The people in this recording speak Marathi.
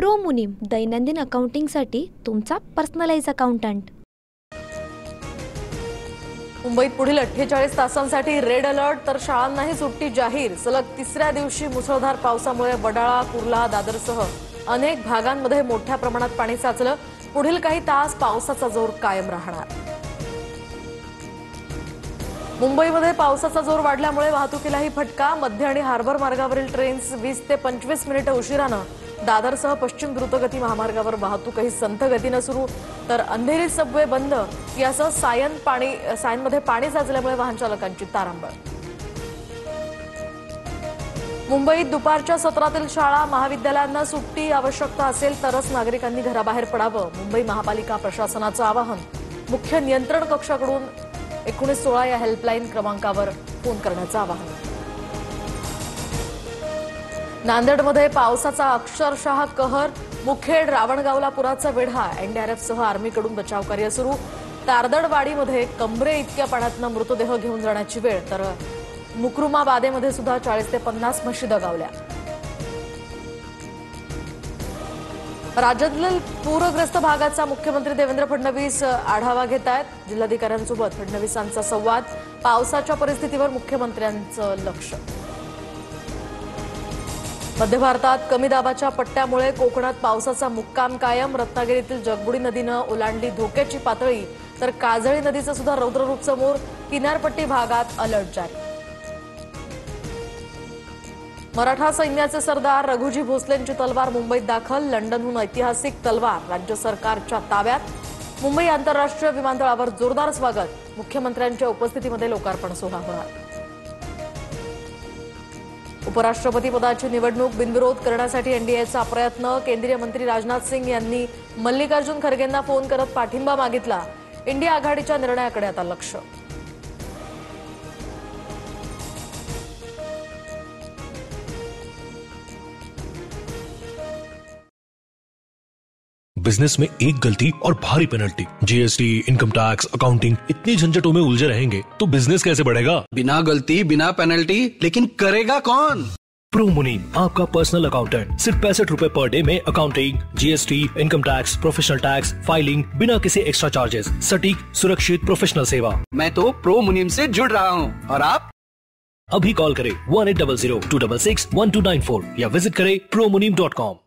प्रो मुनीम दैनंदिन अकाउंटिंगसाठी तुमचा पर्सनलाइज अकाउंटंट। मुंबईत पुढील 48 तासांसाठी रेड अलर्ट, तर शाळांनाही सुट्टी जाहीर। सलग तिसऱ्या दिवशी मुसळधार पावसामुळे वडाळा, कुर्ला, दादरसह अनेक भागांमध्ये मोठ्या प्रमाणात पाणी साचलं। पुढील काही तास पावसाचा जोर कायम राहणार। मुंबईमध्ये पावसाचा जोर वाढल्यामुळे वाहतुकीलाही फटका। मध्य आणि हार्बर मार्गावरील ट्रेन्स 20 ते 25 मिनिटे उशिरानं, दादरसह पश्चिम द्रुतगती महामार्गावर वाहतूकही संथ गतीनं सुरू, तर अंधेरी सबवे बंद। यासह सायनमध्ये पाणी साचल्यामुळे वाहन चालकांची तारांबळ। मुंबईत दुपारच्या सत्रातील शाळा महाविद्यालयांना सुट्टी आवश्यकता असेल तरच नागरिकांनी घराबाहेर पडावं। मुंबई महापालिका प्रशासनाचं आवाहन। मुख्य नियंत्रण कक्षाकडून 1916 या हेल्पलाईन क्रमांकावर फोन करण्याचं आवाहन। नांदेडमध्ये पावसाचा अक्षरशः कहर। मुखेड, रावणगावला पुराचा वेढा। एनडीआरएफसह आर्मीकडून बचावकार्य सुरू। तारदडवाडीमध्ये कमरे इतक्या पाण्यातनं मृतदेह घेऊन जाण्याची वेळ, तर मुकरुमाबादेमध्ये सुद्धा 40 ते 50 म्हशी दगावल्या। राज्यातील पूरग्रस्त भागाचा मुख्यमंत्री देवेंद्र फडणवीस आढावा घेत आहेत। जिल्हाधिकाऱ्यांसोबत फडणवीसांचा संवाद। पावसाच्या परिस्थितीवर मुख्यमंत्र्यांचं लक्ष। मध्य भारतात कमी दाबाच्या पट्ट्यामुळे कोकणात पावसाचा मुक्काम कायम। रत्नागिरीतील जगबुडी नदीनं ओलांडली धोक्याची पातळी, तर काजळी नदीचं सुद्धा रौद्ररूप समोर। किनारपट्टी भागात अलर्ट जारी। मराठा सैन्याचे सरदार रघुजी भोसलेंची तलवार मुंबईत दाखल। लंडनहून ऐतिहासिक तलवार राज्य सरकारच्या ताब्यात। मुंबई आंतरराष्ट्रीय विमानतळावर जोरदार स्वागत। मुख्यमंत्र्यांच्या उपस्थितीमध्ये लोकार्पण सोहळा होणार। उपराष्ट्रपती पदाची निवडणूक बिनविरोध करण्यासाठी एनडीएचा प्रयत्न। केंद्रीय मंत्री राजनाथ सिंग यांनी मल्लिकार्जुन खरगेंना फोन करत पाठिंबा मागितला। इंडिया आघाडीच्या निर्णयाकडे आता लक्ष। बिजनेस में एक गलती और भारी penalty, GST, income tax, accounting, इतनी झंझटों में उलझे रहेंगे तो बिजनेस कैसे बढ़ेगा? बिना गलती, बिना पेनल्टी, लेकिन करेगा कौन? प्रो मुनीम, आपका पर्सनल अकाउंटेंट। सिर्फ 65 रुपए पर डे में accounting, GST, income tax, professional tax, filing, बिना किसी एक्स्ट्रा चार्जेस। सटीक, सुरक्षित, प्रोफेशनल सेवा। मैं तो प्रो मुनीम से जुड़ रहा हूँ, और आप? अभी कॉल करें 1800 266 1294 या विजिट करें promunim.com।